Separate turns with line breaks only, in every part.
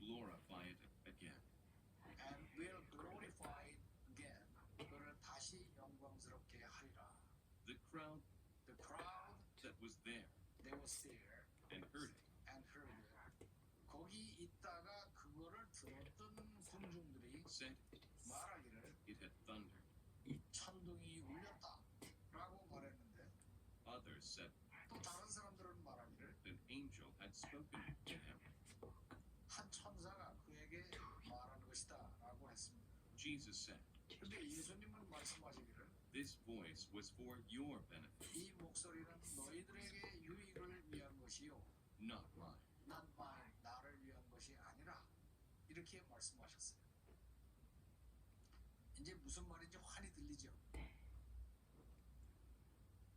glorify it again.
and will glorify it again. 그를 다시 영광스럽게 하리라.
The crowd
The crowd
that was there
that was there
and heard it
and heard it. 거기 있다가 그거를 들었던 군중들이
said
말하기를
it had thundered.
천둥이 울렸다 라고 말했는데
Others said
또 다른 사람들은 말하기를
an angel had spoken to him.
한 천사가 그에게 말한 것이다 라고 했습니다.
Jesus said,
근데 예수님은 말씀하시기를
this voice was for your benefit,
이 목소리는 너희들에게 유익을 위한 것이요
not mine.
나를 위한 것이 아니라 이렇게 말씀하셨어요. 이제 무슨 말인지 환히 들리죠?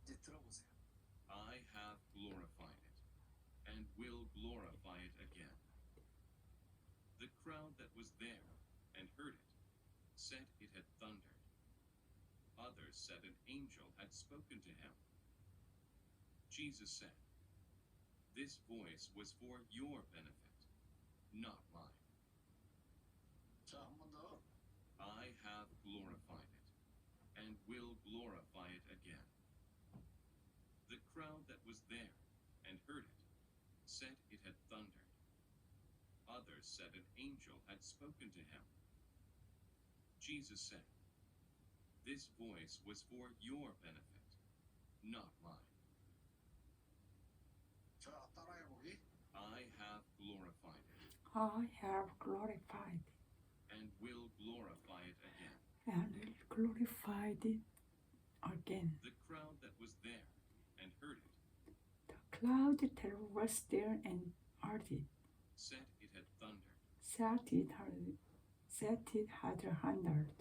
이제 들어보세요.
I have glorified it and will glorify it again. The crowd that was there and heard it said it had thundered. Others said an angel had spoken to him. Jesus said, this voice was for your benefit, not mine.
자, 한 번 더.
I have glorified it and will glorify it again. The crowd that was there and heard it said it had thundered. Others said an angel had spoken to him. Jesus said, this voice was for your benefit, not mine.
자, 따라해 보기.
I have glorified it
I have glorified
and will glorify it again.
and will glorify it again.
The crowd that was there and heard it
The cloud that was there and heard it
said it had thundered.
said it had thundered.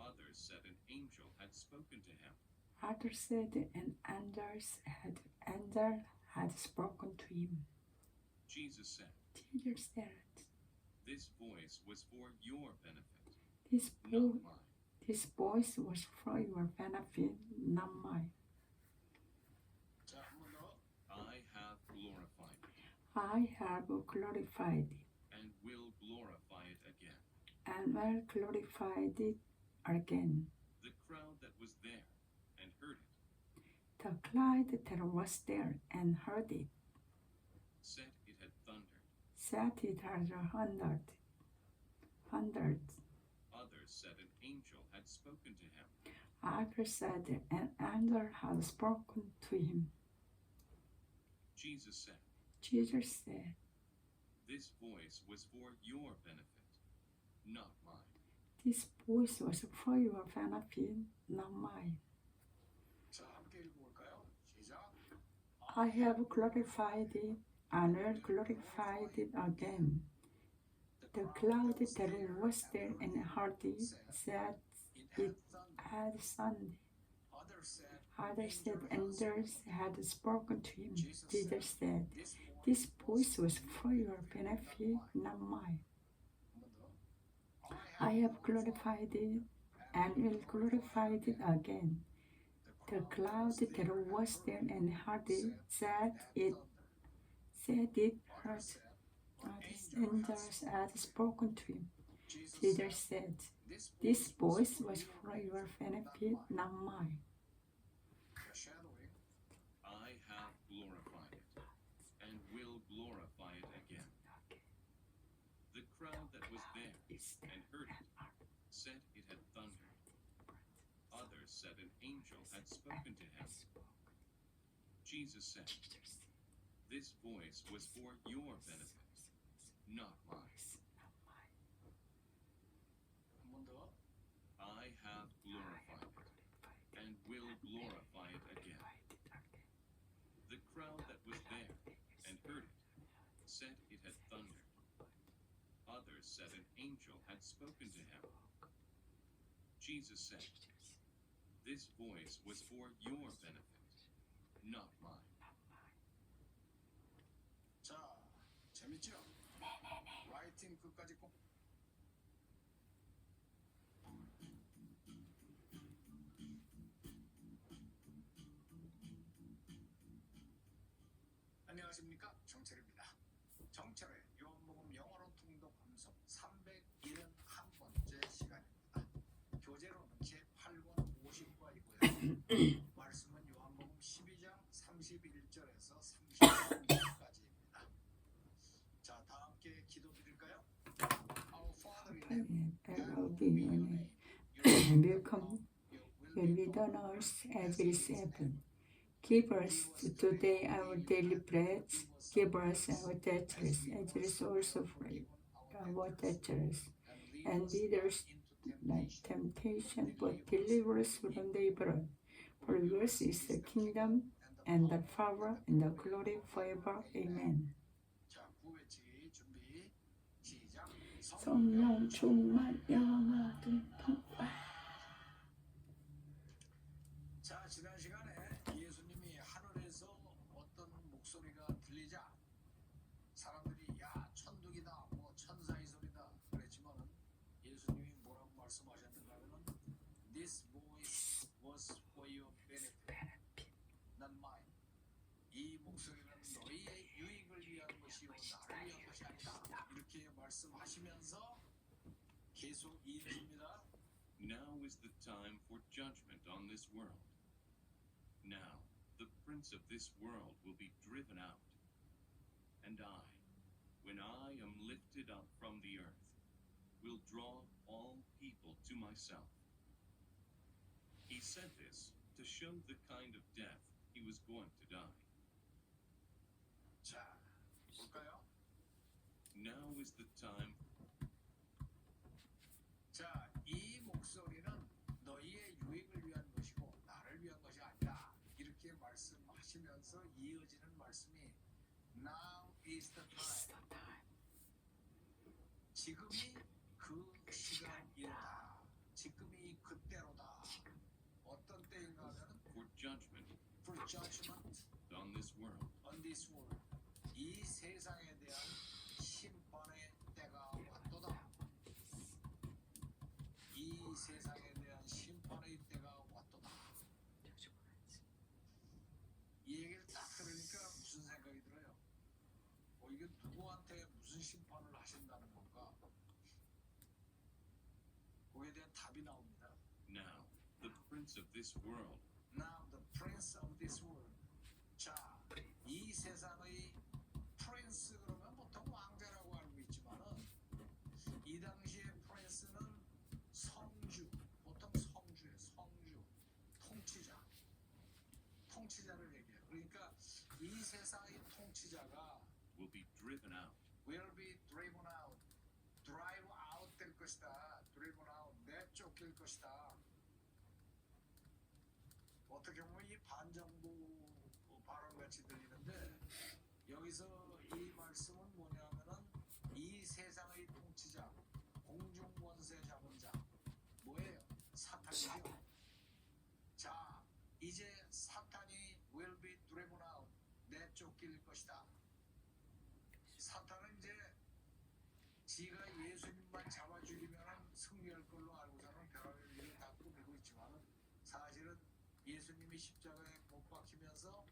Others said an angel had spoken to him.
Others said an angel had spoken to him.
Jesus said,
Jesus said,
this voice was for your benefit,
this
not
voice,
mine.
this voice was for your benefit, not mine.
자, 한 번 더.
I have glorified it
I have glorified it
and will glorify it again.
and will glorify it again.
The crowd that was there and heard it
The cloud that was there and heard it
said it had thundered.
said it had thundered.
Others said an angel had spoken to him.
Others said an angel had spoken to him.
Jesus said,
Jesus said,
this voice was for your benefit, not mine.
this voice was for your benefit, not mine.
자, 함께 읽어볼까요? 시작.
I have glorified it and will glorify it again. The cloud that was there and heard it said it had thundered.
Others said
Others said angels had spoken to him. Jesus said,
this
this voice was for your benefit, not mine.
한번 더.
I have glorified it and will glorify it again. The cloud that was there and heard it said it heard. Angels had spoken to him. Jesus said, this voice was for your benefit, not mine.
shadowing.
I have glorified it and will glorify it again. The crowd that was there and heard it said it had thundered. Others said an angel had spoken to him. Jesus said, this voice was for your benefit, not mine.
한 번 더.
I have glorified it and will glorify it again. The crowd that was there and heard it said it had thundered. Others said an angel had spoken to him. Jesus said, this voice was for your benefit, not mine.
자, 재밌죠? 라이팅 끝까지 꼭. 안녕하십니까, 정철입니다. 정철의 요한복음 영어로 통독 말씀은 요한복음 12장 31절에서 36절까지입니다. 자, 다 함께 기도드릴까요? Our Father in heaven,
hallowed be your name. Will come, will be done on earth as it is heaven. Give us today our daily bread. Give us our debtors, as it is also forgiven our debtors. And lead us not temptation, but deliver us from the evil. For yours is the kingdom, and the power, and the glory forever. Amen.
자, 구외치기 준비 시작.
성령 충만 영화든 통과.
자, 지난 시간에 예수님이 하늘에서 어떤 목소리가 들리자 사람들이 야 천둥이다 뭐 천사의 소리다 그랬지만은 예수님이 뭐라고 말씀하셨는가 하면은 This voice was for your benefit, not mine. 이 목소리는 너희의 유익을 위한 것이요 나를 위한 것이 아니다. 이렇게 말씀하시면서 계속 이어집니다.
Now is the time for judgment on this world. Now, the prince of this world will be driven out. And I, when I am lifted up from the earth, will draw all people to myself. He said this to show the kind of death he was going to die.
자, 볼까요?
Now is the time.
자, 이 목소리는 너희의 유익을 위한 것이고 나를 위한 것이 아니다. 이렇게 말씀하시면서 이어지는 말씀이 Now is the time. 지금이 그 시간이다. 지금이 그때로다. 어떤 때인가 하면
For judgment
For judgment
on this world.
on this world. 이 세상에 대한 심판의 때가 왔도다. 이 세상에 대한 심판의 때가 왔도다. 이 얘기를 딱 들으니까 무슨 생각이 들어요? 이게 누구한테 무슨 심판을 하신다는 건가? 거기에 대한 답이 나옵니다.
Now, the prince of this world.
Now the prince of this world. 자, 이 세상의 프린스 그러면 보통 왕자라고 알고 있지만은 이 당시의 프린스는 성주, 보통 성주의 성주, 통치자를 얘기해요. 그러니까 이 세상의 통치자가
Will be driven out.
will be driven out, drive out 될 것이다. driven out, 내쫓길 것이다. 어떻게 보면 이 반정부 발언같이 들리는데 여기서 이 말씀은 뭐냐면은 이 세상의 통치자, 공중권세 잡은 자 뭐예요? 사탄이죠. 자, 이제 사탄이 will be driven out, 내쫓길 것이다. 사탄은 이제 지가 예수님만 잡아 죽이면 승리할 걸로 알고서는 별의 일을 다 꾸미고 있지만은 사실은 예수님이 십자가에 못 박히면서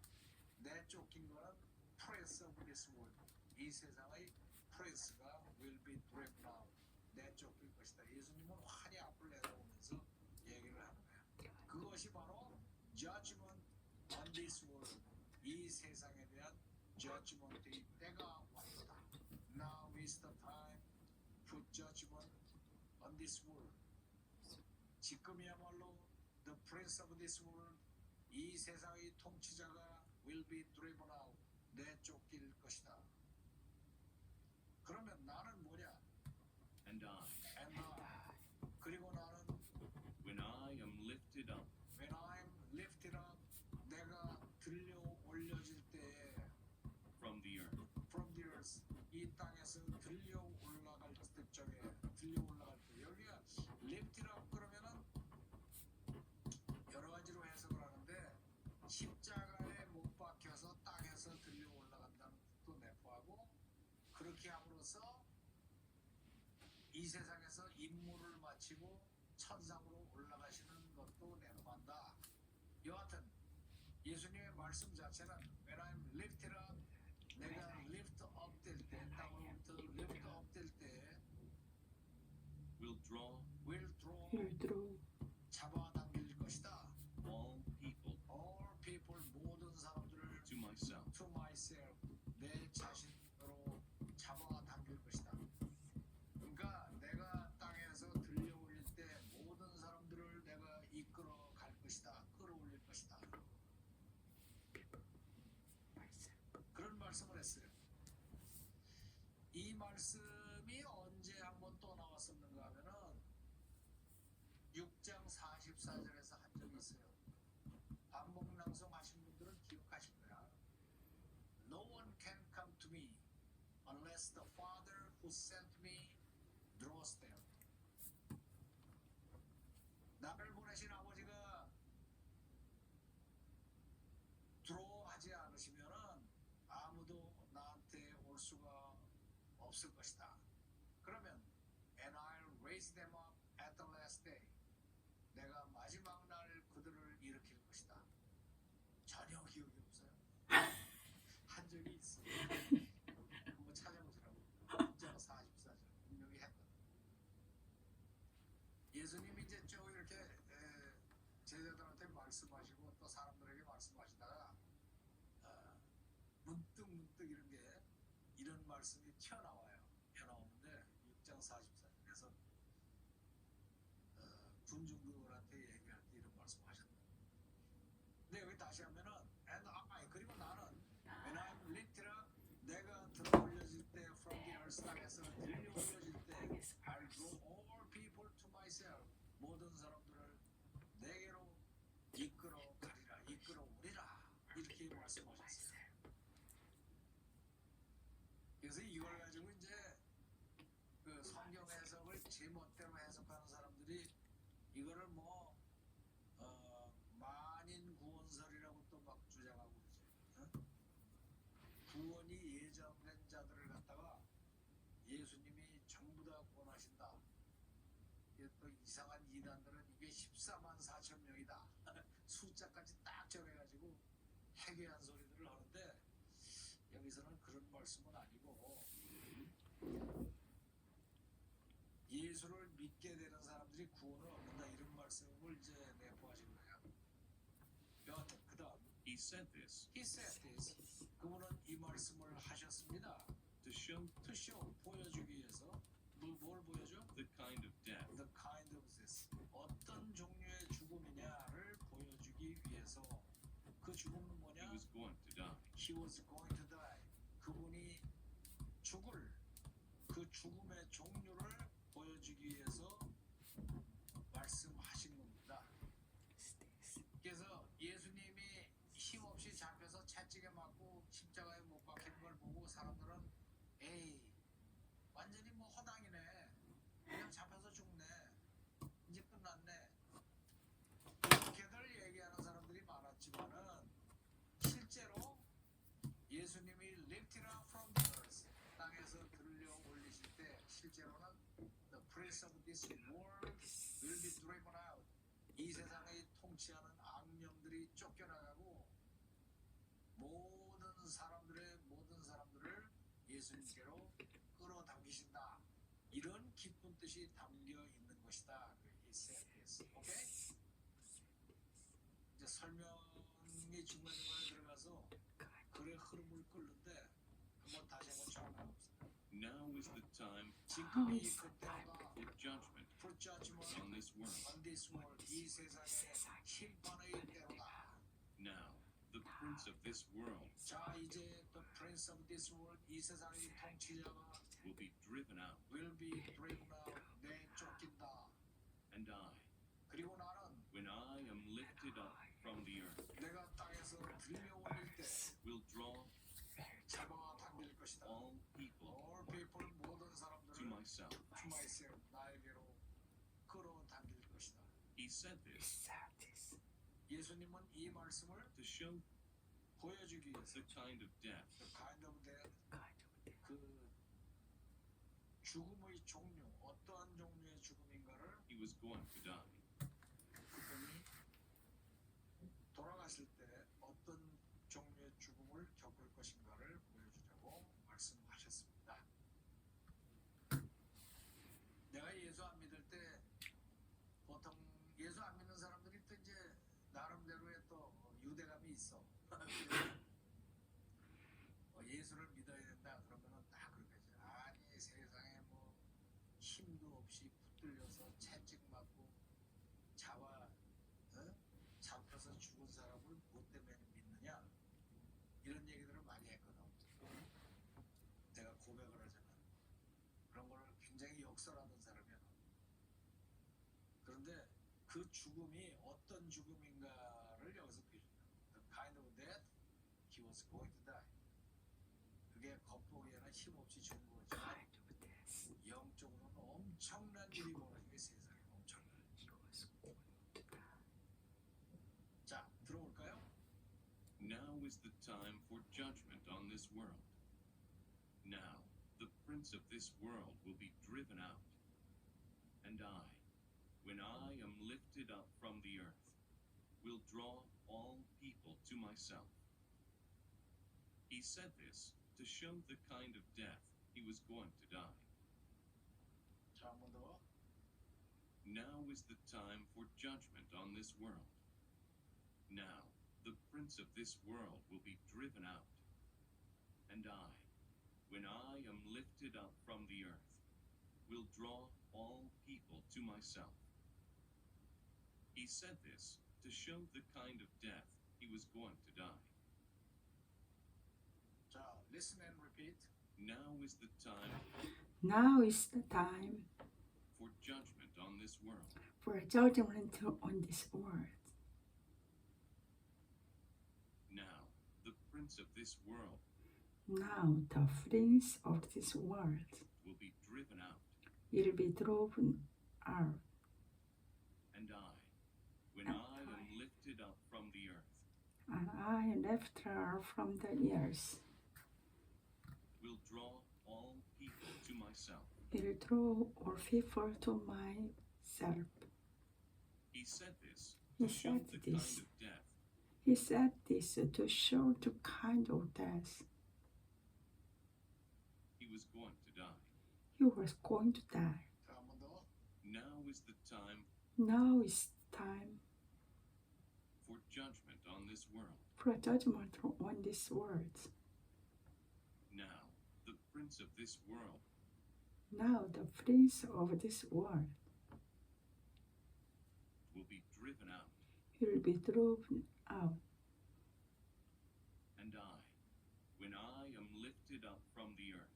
내쫓긴 거는 prince of this world. 이 세상의 prince가 will be driven out. 내쫓길 것이다. 예수님은 환히 앞을 내다보면서 얘기를 하는 거야. 그것이 바로 judgment on this world. 이 세상에 대한 judgment의 때가 왔다. Now is the time for judgment on this world. 지금이야말로 the prince of this world, 이 세상의 통치자가 will be driven out, 내쫓길 것이다. 그러면 나는 뭐냐?
And I,
And I. 그리고 나는
when I am lifted up
when I'm lifted up, 내가 들려 올려질 때에
from the earth.
from the earth, 이 땅에서 들려 올라갈 때쯤에 들려 올라갈 때 여기가 lifted up 그러면은 여러 가지로 해석을 하는데 십자가에 못 박혀서 땅에서 들려 올라간다는 것도 내포하고 그렇게 함으로써 이 세상에서 임무를 마치고 천상으로 올라가시는 것도 내포한다. 여하튼 예수님의 말씀 자체는 when I'm lifted up, 내가 lift up 될 때, 땅으로부터 lift up 될 때
Will draw
will draw,
will draw
잡아당길 것이다.
all people
말씀을 했어요. 이 말씀이 언제 한번 또 나왔었는가 하면은 6장 44절에서 한 적이 있어요. 반복 낭송하신 분들은 기억하실 거야. No one can come to me unless the Father who sent me draws them. 나를 보내신 아버지가 들어하지 않으시면은 아무도 나한테 올 수가 없을 것이다. 그러면 and I'll raise them up at the last day. 내가 마지막 날 그들을 일으킬 것이다. 전혀 기억이 없어요. 한 적이 있어. 한번 찾아보시라고. 6장 44절 분명히 했거든. 예수님이 이제 쭉 이렇게 제자들한테 말씀하시고 또 사람들에게 말씀하시다가 문득 이런 게 이런 말씀이 튀어나와요. 튀어나오는데 6장 44절에서 군중들한테 얘기할 때 이런 말씀하셨다. 근데 여기 다시 하면은 and I 그리고 나는 when I'm lifted up 내가 들어 올려질 때 from the earth 땅에서 들려 올려질 때 I'll draw all people to myself 모든 사람들을 내게로 이끌어 가리라 이끌어 오리라 이렇게 말씀하셨어요. 그래서 이걸 가지고 이제 그 성경 해석을 제멋대로 해석하는 사람들이 이거를 뭐 만인 구원설이라고 또 막 주장하고 그러지. 구원이 예정된 자들을 갖다가 예수님이 전부 다 구원하신다. 이게 또 이상한 이단들은 이게 14만 4천 명이다. 숫자까지 딱 정해가지고 해괴한 소리들을 하는데 여기서는 그런 말씀은 아니고 예수를 믿게 되는 사람들이 구원을 얻는다 이런 말씀을 이제 내포하신 거예요. 여하튼 그 다음
He said this
He said this 그분은 이 말씀을 하셨습니다.
to show
To show 보여주기 위해서 뭘 보여줘?
the kind of death
The kind of this 어떤 종류의 죽음이냐를 보여주기 위해서 그 죽음은
he
뭐냐?
was going to die.
He was going to die. 그분이 죽을 그 죽음의 종류를 보여주기 위해서 말씀하신 겁니다. 그래서 예수님이 힘없이 잡혀서 채찍에 맞고 십자가에 못 박힌 걸 보고 사람들은 에이 완전히 뭐 허당이네. 그냥 잡혀서 죽네. 이제 끝났네. 이렇게들 얘기하는 사람들이 많았지만은 실제로 예수님이 lifted up from the earth 땅에서 들려 올리실 때 실제로는 the prince of this world will be driven out 이 세상에 통치하는 악령들이 쫓겨나가고 모든 사람들을 예수님께로 끌어당기신다 이런 기쁜 뜻이 담겨 있는 것이다. He said this. 오케이? 이제 설명이 중간중간에 들어가서 글의 흐름을 끌는데 한번 다시 한번 정리해봅시다.
Now is the time
지금이 그때다.
for judgment
For judgment
on this world.
on this world. 이 세상의 심판의 때로다.
Now, the prince of this world
자 이제 the prince of this world 이 세상의 통치자가
will be driven out,
will be driven out 내쫓긴다.
and I,
그리고 나는
when I am lifted up from the earth,
내가 땅에서 들려 올릴 때
will draw
잡아당길 것이다.
all people
All people 모든
to
사람들을
myself.
to myself 나에게로 끌어당길 것이다.
He said this
예수님은 이 말씀을
to show
보여주기 위해서
the kind of death
the kind of death 그 죽음의 종류 어떠한 종류의 죽음인가를
he was going to die.
그분이 돌아가실 때 어떤 종류의 죽음을 겪을 것인가를 보여주자고 말씀하셨습니다. 내가 예수 안 믿을 때 보통 예수 안 믿는 사람들이 또 이제 나름대로의 또 유대감이 있어. 예수를 믿어야 된다 그러면은 다 그러겠지. 아니 세상에 뭐 힘도 없이 붙들려서 채찍 맞고 잡혀서 죽은 사람을 뭐 때문에 믿느냐 이런 얘기들을 많이 했거든. 그 죽음이 어떤 죽음인가를 여기서 비유합니다. The kind of death he was going to die. 그게 겉보기에는 힘없이 죽은 거지만
Kind of death.
영적으로는 엄청난 일이 벌어진 게 세상에 엄청난.
He was going to die.
자, 들어볼까요?
Now is the time for judgment on this world. Now, the prince of this world will be driven out. And I, when I am lifted up from the earth, will draw all people to myself. He said this to show the kind of death he was going to die.
자, 한 번 더.
Now is the time for judgment on this world. Now, the prince of this world will be driven out. And I, when I am lifted up from the earth, will draw all people to myself. He said this to show the kind of death he was going to die.
자, listen and repeat.
Now is the time
Now is the time
for judgment on this world.
for judgment on this world.
Now, the prince of this world
Now the prince of this world
will be driven out.
will be driven out.
And I, when I am lifted up from the earth,
And I left her from the earth,
will draw all people to myself.
will draw all people to myself.
He said this
He
to show
said
the
this.
kind of death
He said this to show the kind of death
he was going to die.
he was going to die.
자, 한 번 더.
Now is the time
Now is time
for judgment on this world.
for judgment on this world.
Now, the prince of this world
Now the prince of this world
will be driven out.
will be driven out.
And I, when I am lifted up from the earth,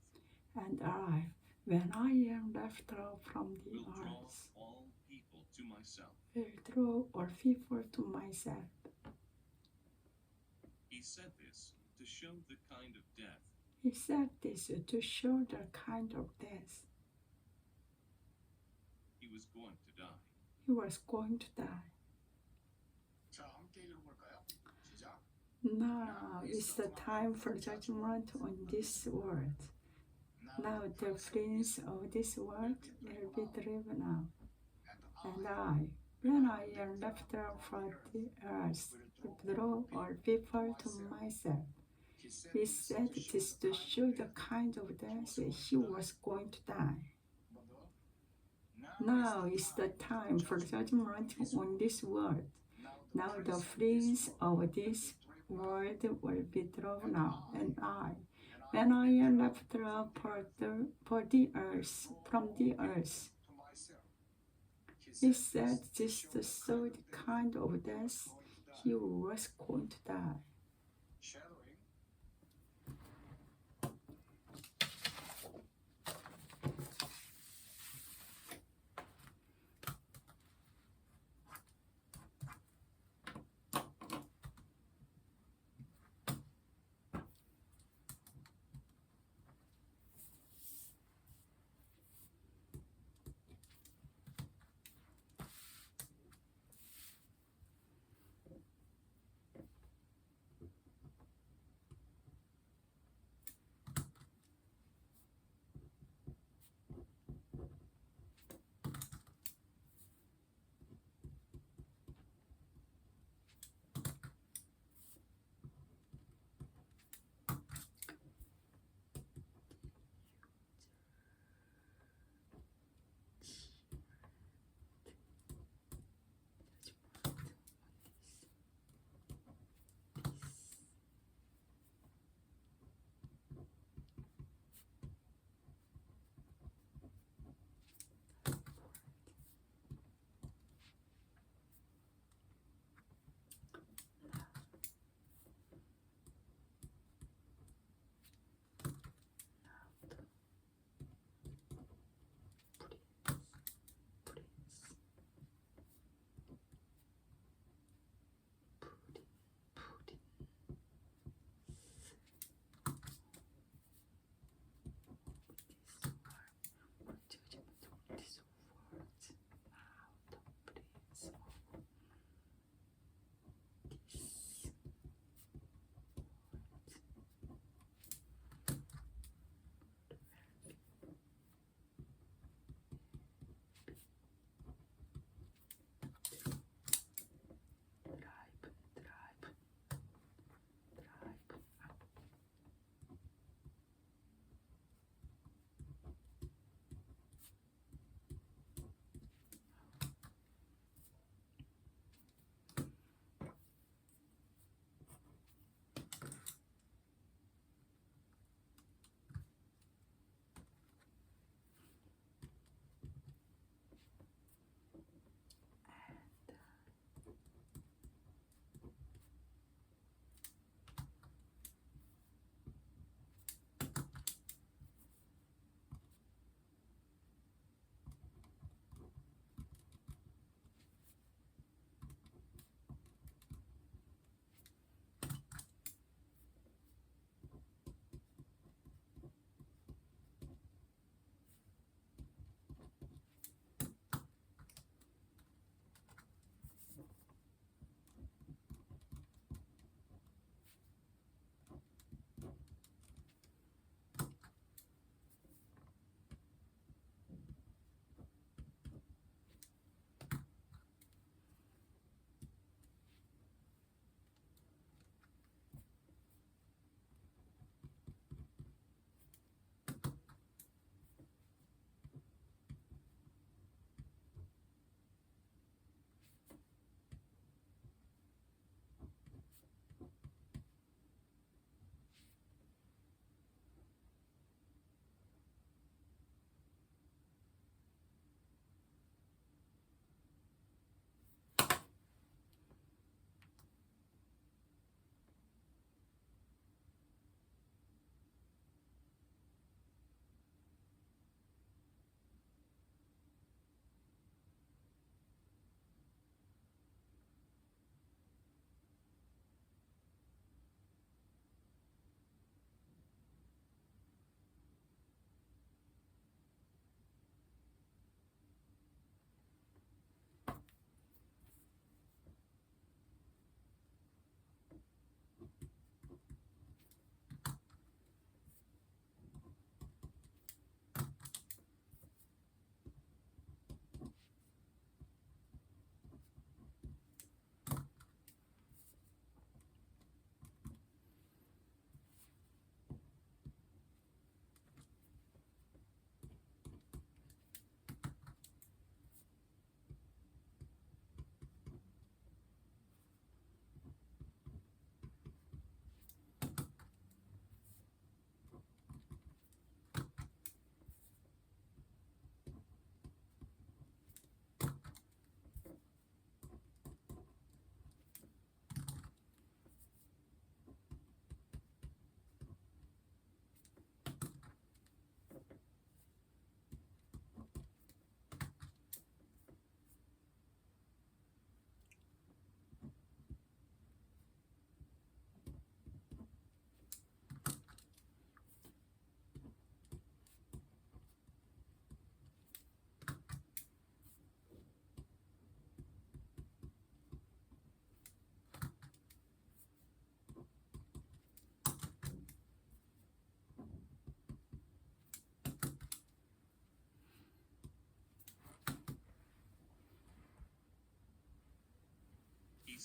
And I, when I am left out from the
will draw
earth,
all people to myself.
will draw all people to myself.
He said this to show the kind of death
He said this to show the kind of death
he was going to die.
he was going to die.
자, 함께 읽어볼까요? 시작.
Now is the time for judgment on this world. Now the prince of this world will be driven out. And I, when I am left out from the earth, will draw all people to myself. He said this to show the kind of death he was going to die. Now is the time for judgment on this world. Now the prince of this world will be thrown out, and I, when I am left out for the earth, from the earth,
To myself.
he said this to show the kind of death he was going to die.
Shadowing.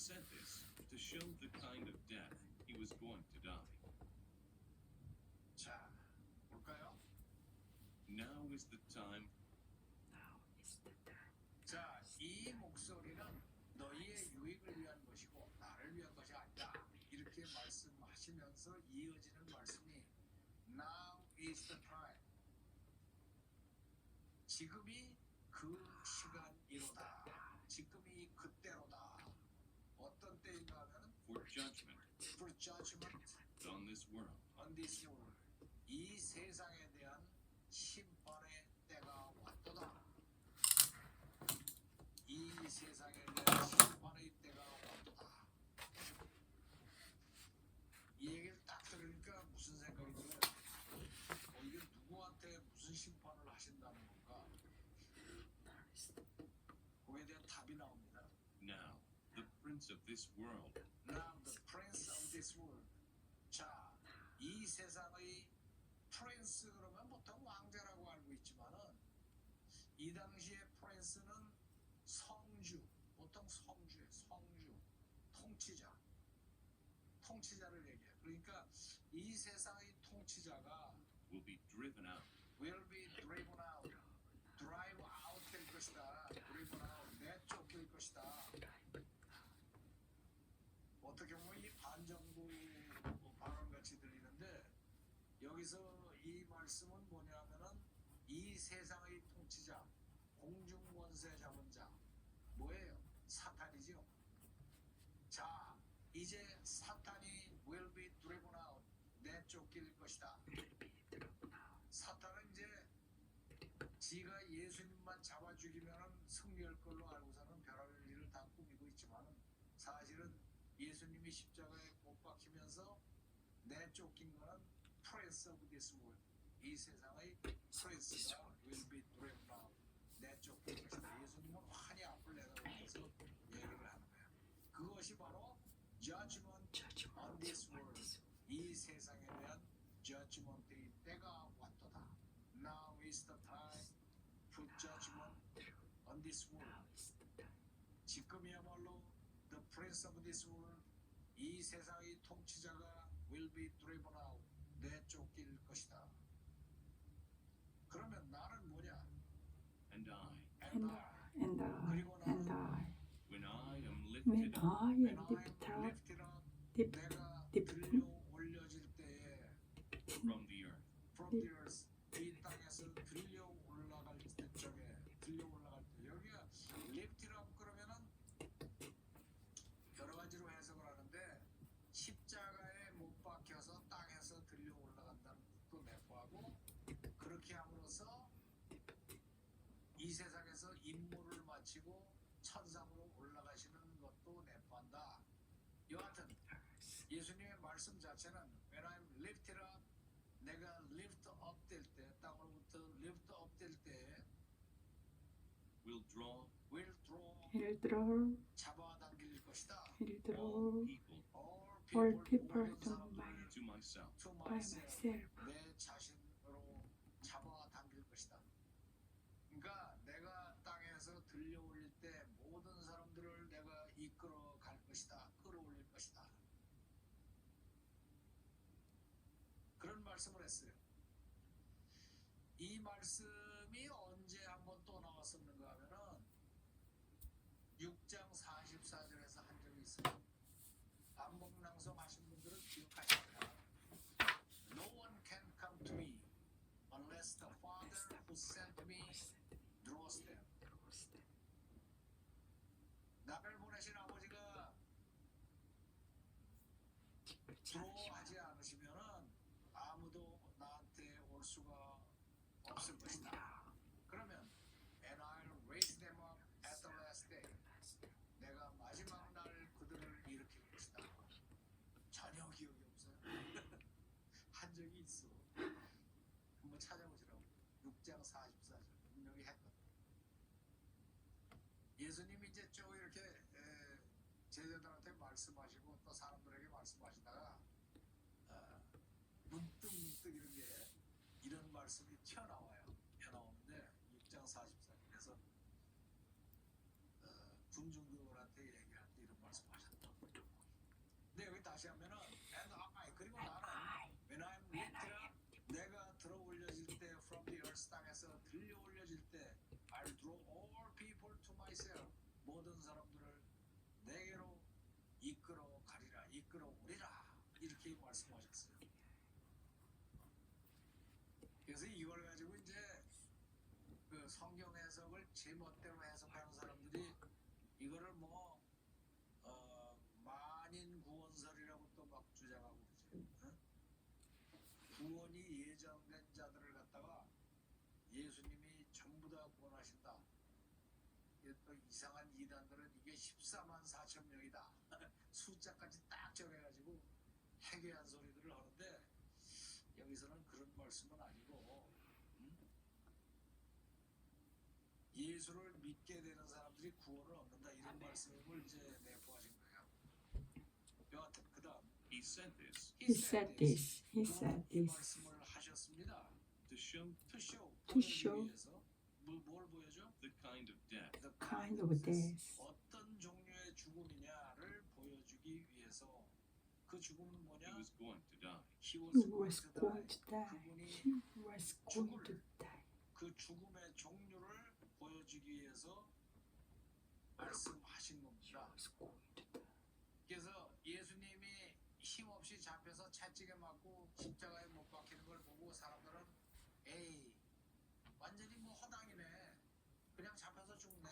said this to show the kind of death he was going to die.
자, 볼까요?
Now is the time.
자, 이 목소리는 너희의 유익을 위한 것이고 나를 위한 것이 아니다. 이렇게 말씀하시면서 이어지는 말씀이 Now is the time. 지금이 그 시간이로다. 지금이 그때로다. 어떤 때인가 하면
For judgment
for judgment
on this world.
on this world. 이 세상에 대한 심판의 때가 왔도다. 이 세상에 대한 심판의 때가 왔도다. 이 얘기를 딱 들으니까 무슨 생각이 들어요? 이게 누구한테 무슨 심판을 하신다는 건가? 거기에 대한 답이 나옵니다.
Now, the prince of this world,
Now the prince of this world. 자, 이 세상의 프린스 그러면 보통 왕자라고 알고 있지만은 이 당시의 프린스는 성주, 보통 성주의 성주, 통치자를 얘기해요. 그러니까 이 세상의 통치자가
will be driven out.
will be driven out, drive out 될 것이다. driven out, 내쫓길 것이다. 어떻게 보면 이 반정부 발언같이 들리는데 여기서 이 말씀은 뭐냐면은 이 세상의 통치자, 공중권세 잡은 자, 뭐예요? 사탄이죠. 자, 이제 사탄이 will be driven out, 내쫓길 것이다. 사탄은 이제 지가 예수님만 잡아 죽이면 승리할 걸로 알고서는 별할 일을 다 꾸미고 있지만은 사실은 예수님이 십자가에 못 박히면서 내쫓긴 거는 prince of this world. 이 세상의 prince가 will be driven out. 내쫓길 것이다. 예수님은 환히 앞을 내다보면서 얘기를 하는 거예요. 그것이 바로 judgment on this world. 이 세상에 대한 judgment의 때가 왔도다. Now is the time for judgment on this world. 지금이야말로 the prince of this world, 이 세상의 통치자가 will be driven out, 내쫓길 것이다. 그러면 나는 뭐냐?
And I,
And I,
when I am
when
lifted up
I
When
am
I am
lifted up,
lifted up,
lift,
내가
lifted
들려 올려질 때에
from the earth,
from the earth, 이 땅에서 들려 올라갈 때쯤에 들려 올라갈 때 여기가 lifted up 그러면은 여러 가지로 해석을 하는데 십자가에 못 박혀서 땅에서 들려 올라간다는 뜻도 내포하고 그렇게 함으로써 이 세상에서 임무를 마치고 천상으로 올라가시는 것도 내포한다. 여하튼 예수님의 말씀 자체는 when I'm lifted up, 내가 lift up 될 때, 땅으로부터 lift up 될 때
will draw
he'll draw,
잡아당길 것이다.
he'll draw
All
all people
모든
to
사람들을
to myself.
to
by myself.
내 자신으로 잡아당길 것이다. 그러니까 내가 땅에서 들려 올릴 때 모든 사람들을 내가 이끌어 갈 것이다. 끌어올릴 것이다. 그런 말씀을 했어요. 이 말씀이 언제 한번 또 나왔었는가 하면은 6장 44절에서 한 적이 있어요. 반복낭송 하신 분들은 기억하실 거예요. No one can come to me unless the Father who sent me draws them. 나를 보내신 아버지가 드로우하지 않으시면은 아무도 나한테 올 수가 없을 것이다. 그러면 and I'll raise them up at the last day. 내가 마지막 날 그들을 일으킬 것이다. 전혀 기억이 없어요. 한 적이 있어. 한번 찾아보시라고. 6장 44절 분명히 했거든. 예수님이 이제 쭉 이렇게 제자들한테 말씀하시고 또 사람들에게 말씀하시다가 문득 이런 말씀이 튀어나오는데 6장 44절에서 군중들한테 얘기할 때 이런 말씀하셨다. 근데 여기 다시 하면은 and I 그리고 나는 when I'm lifted up 내가 들어 올려질 때 from the earth 땅에서 들려 올려질 때 I'll draw all people to myself 모든 사람들을 내게로 이끌어 가리라 이끌어 오리라 이렇게 말씀하셨어요. 그래서 이걸 가지고 이제 그 성경 해석을 제멋대로 해석하는 사람들이 이거를 뭐 만인 구원설이라고 또 막 주장하고 그러지. 응? 구원이 예정된 자들을 갖다가 예수님이 전부 다 구원하신다. 이게 또 이상한 이단들은 이게 14만 4천 명이다. 숫자까지 딱 정해가지고 해괴한 소리들을 하는데 여기서는 그런 말씀은 아니고 예수를 믿게 되는 사람들이 구원을 얻는다 이런 말씀을 이제 내포하신 거예요. 여하튼 그 다음
He said this
He said this. He said
이
this.
말씀을 하셨습니다.
to show
To show
위해서 뭘 보여줘?
the kind of death
The
kind of death.
어떤 종류의 죽음이냐를 보여주기 위해서 그 죽음은
he
뭐냐?
was going to die.
He was going to die.
그분이
He was going to die.
그 죽음의 종류를 보여주기 위해서 말씀하신
He
겁니다.
was going to die.
그래서 예수님이 힘없이 잡혀서 채찍에 맞고 십자가에 못 박히는 걸 보고 사람들은 에이 완전히 뭐 허당이네 그냥 잡혀서 죽네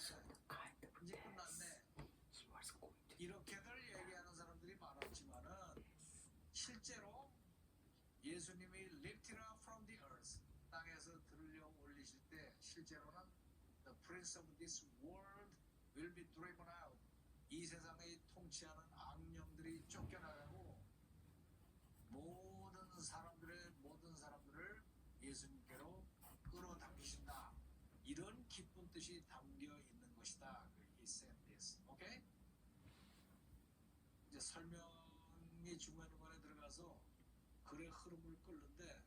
Kind of
이제
death.
끝났네
He was going to
이렇게들 얘기하는 사람들이 많았지만은 실제로 예수님이 lifted up from the earth 땅에서 들려 올리실 때 실제로는 the prince of this world will be driven out 이 세상의 통치하는 악령들이 쫓겨나가고 모든 사람들을 예수님께로 끌어당기신다 이런 기쁜 뜻이 담겨 있는 것이다. He said this. 오케이? 이제 설명이 중간중간에 들어가서 글의 흐름을 끌는데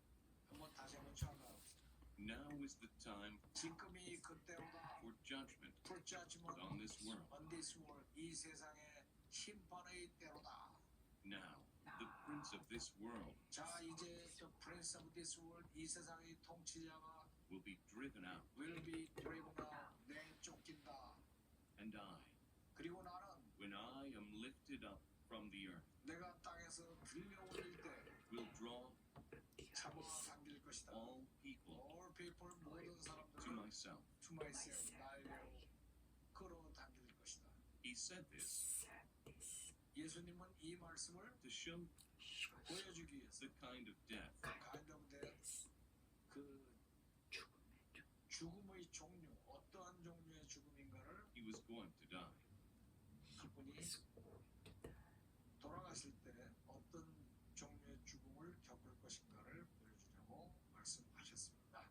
다시 한번 참가합시다.
Now is the time
지금이 그때로다.
for judgment
For judgment
on this world.
on this world. 이 세상의 심판의 때로다.
Now the prince of this world
자 이제 the prince of this world 이 세상의 통치자가
will be driven out,
will be driven out 내쫓긴다.
and I,
그리고 나는
when I am lifted up from the earth,
내가 땅에서 들려 올릴 때
will draw
잡아당길 것이다.
all people
All people 모든
to
사람들을
myself.
to myself 나에게로 끌어당길 것이다.
He said this
said this.
예수님은 이 말씀을
to show
보여주기 위해서
the kind of death
kind of death 그 죽음의 종류 어떠한 종류의 죽음인가를
he was going to die.
그분이 돌아가실 때 어떤 종류의 죽음을 겪을 것인가를 보여주려고 말씀하셨습니다.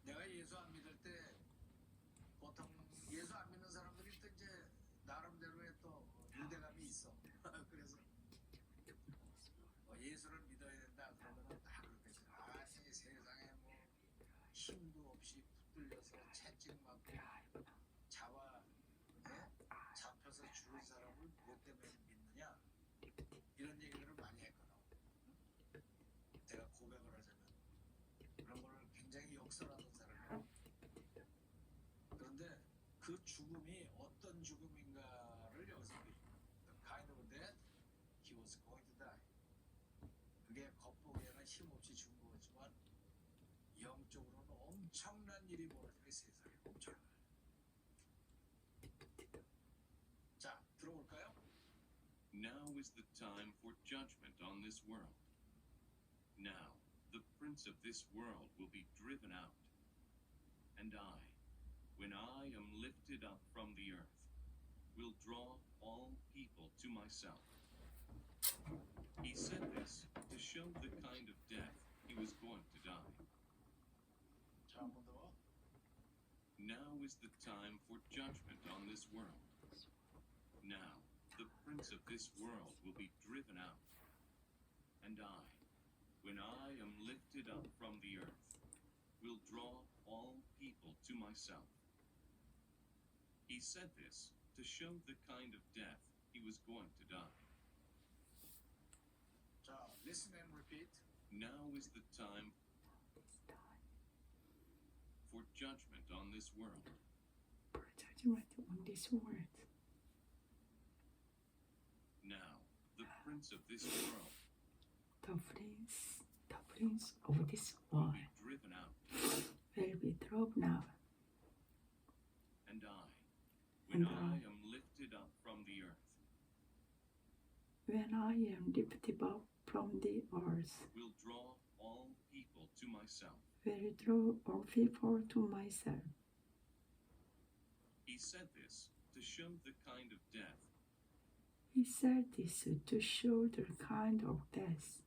내가 예수 안 믿을 때 보통 예수 안 믿는 사람들이 또 이제 나름대로의 또 유대감이 있어. 그래서 예수를 믿어야 된다 그러면은 다 그렇겠지. 아니 세상에 뭐 힘도 없이 붙들려서 채찍 맞고 잡혀서 죽은 사람을 뭐 때문에 믿느냐 이런 얘기들을 많이 했거든. 내가 고백을 하자면 그런 걸 굉장히 역설하던 사람이야. 그런데 그 죽음이 어떤 죽음인가를 여기서 the kind of death he was going to die. 그게 겉보기에는 힘없이 죽은 거지만 영적으로는 엄청난 일이 벌어지는 세상에 엄청난. 자, 들어볼까요?
Now is the time for judgment on this world. Now the prince of this world will be driven out, and I, when I am lifted up from the earth, will draw all people to myself. He said this to show the kind of death he was going to die.
자, 한 번 더.
Now is the time for judgment on this world. Now the prince of this world will be driven out, and I, when I am lifted up from the earth, will draw all people to myself. He said this to show the kind of death he was going to die.
자, listen and repeat.
Now is the time for judgment on this world.
For judgment on this world.
Now, the prince of this world
The prince of this
will
world
be driven out,
will be thrown out.
and when
And
I
I-
am lifted up from the earth,
When I am lifted up from the earth,
will draw all people to myself.
will draw all people to myself.
He said this to show the kind of death
He said this to show the kind of death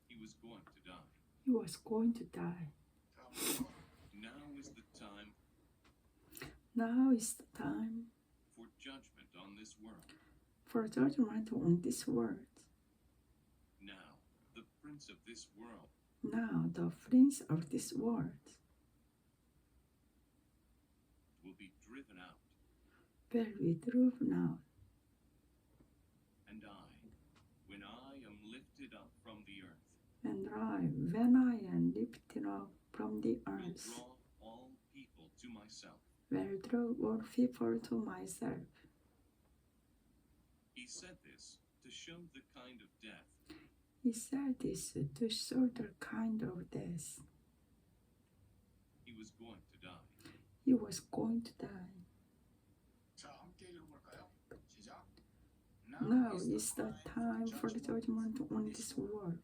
he was going to die.
he was going to die.
자, 먼저
Now is the time
Now is the time
for judgment on this world.
for judgment on this world.
Now, the prince of this world
Now the prince of this world
will be driven out,
will be driven out.
and when I am lifted up from the earth,
And when I am lifted up from the
will
earth,
draw all people to myself.
will draw all people to myself.
He said this to show the kind of death
He said this to show the kind of death
he was going to die.
he was going to die.
자, 함께 읽어볼까요? 시작.
Now is the time for the judgment on this world.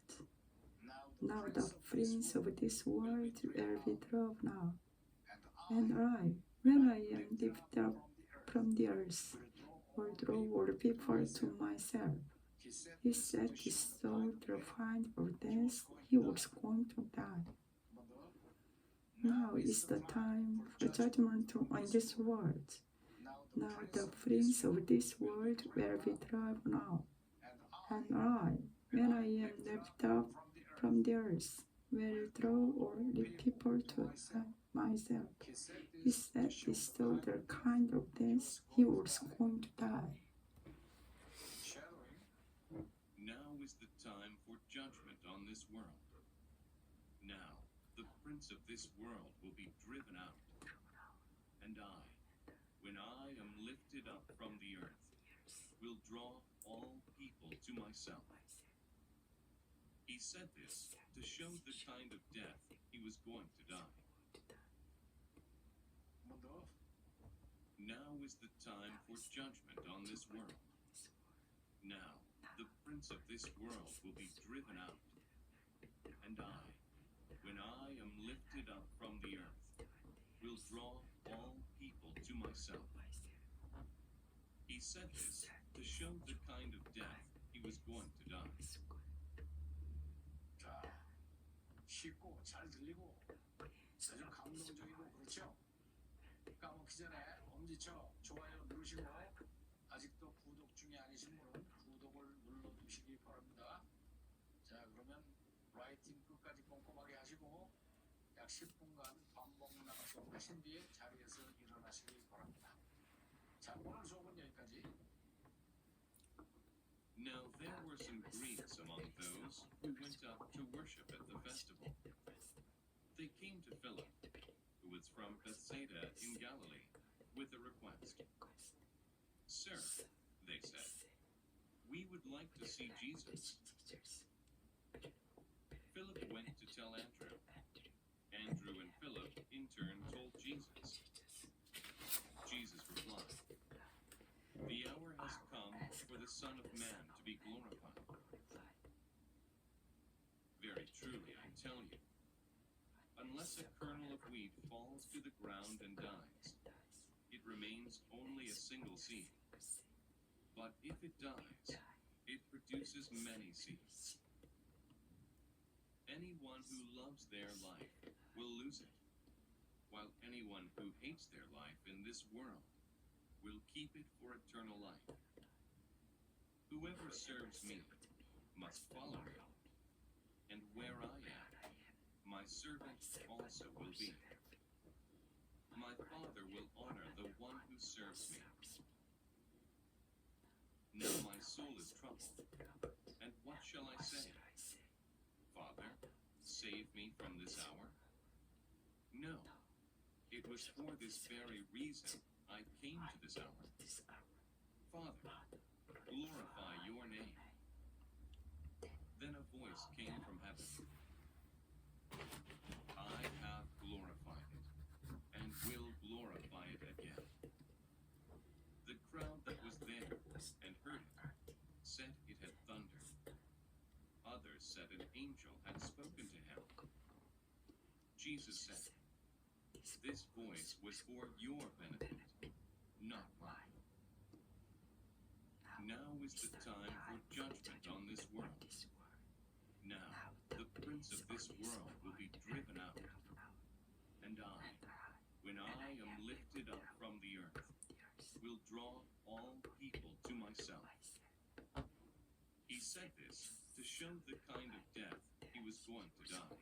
Now the prince of this world will be thrown out. And when I am lifted up from the earth, will draw all people to myself. He said this so the kind of death he was going to die. Now is the time for judgment on this world. Now the prince of this world will be thrown out. And when I am lifted up from the earth, will draw all the people to myself. He said this so the kind of death he was going to die.
Shadowing.
Now is the time for judgment on this world. Now, the prince of this world will be driven out, and when I am lifted up from the earth, will draw all people to myself. He said this to show the kind of death he was going to die.
한번 더.
Now is the time for judgment on this world. Now, the prince of this world will be driven out, and when I am lifted up from the earth, will draw all people to myself. He said this to show the kind of death he was going to die.
자, 쉽고 잘 들리고 아주 감동적이고 그렇죠? 까먹기 전에 엄지척 좋아요 누르시고 아직도 구독 중이 아니신 분은 구독을 눌러두시기 바랍니다. 자, 그러면 라이팅 끝까지 꼼꼼하게 하시고 약 10분간 반복 낭송 하신 뒤에 자리에서 일어나시기 바랍니다. 자, 오늘 수업은 여기까지.
Now there were some Greeks among those who went up to worship at the festival. They came to Philip, who was from Bethsaida in Galilee, with a request. Sir, they said, we would like to see Jesus. Philip went to tell Andrew. Andrew and Philip in turn told Jesus. Jesus replied, the hour has come for the Son of Man to be glorified. Very truly, I tell you, unless a kernel of wheat falls to the ground and dies, it remains only a single seed. But if it dies, it produces many seeds. Anyone who loves their life will lose it, while anyone who hates their life in this world will keep it for eternal life. Whoever serves me must follow me, and where I am, my servant also will be. My Father will honor the one who serves me. soul is troubled. And what shall I say? Father, save me from this hour? No. It was for this very reason I came to this hour. Father, glorify your name. Then a voice came from heaven. I have glorified it, and will glorify it again. The crowd that was there and heard it said it had thundered. Others said an angel had spoken to him. Jesus said, this voice was for your benefit, not mine. Now is the time for judgment on this world. Now, the prince of this world will be driven out. And I, when I am lifted up from the earth, will draw all people to myself. He said this to show the kind of death he was going to die.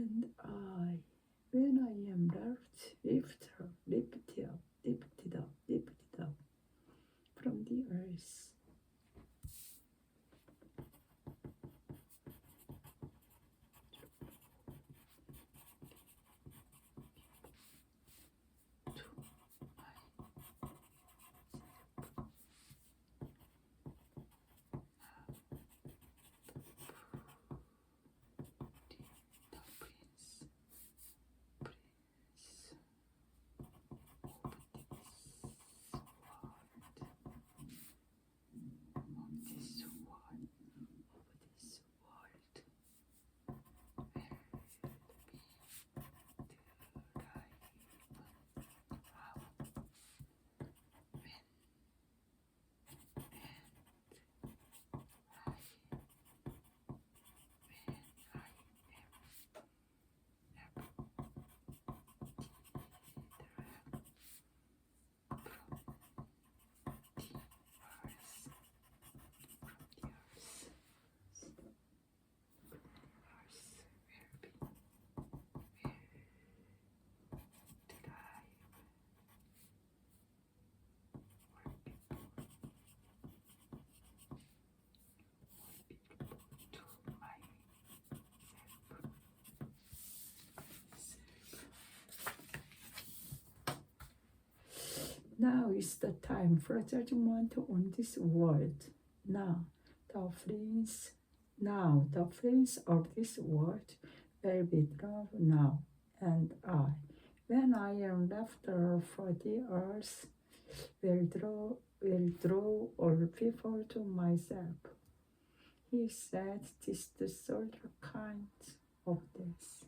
And I, when I am lifted up from the earth. Now is the time for judgment on this world. Now the flames of this world will be drawn now, and I, when I am left for the earth, will draw all people to myself. He said this the third kind of death.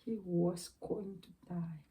He was going to die.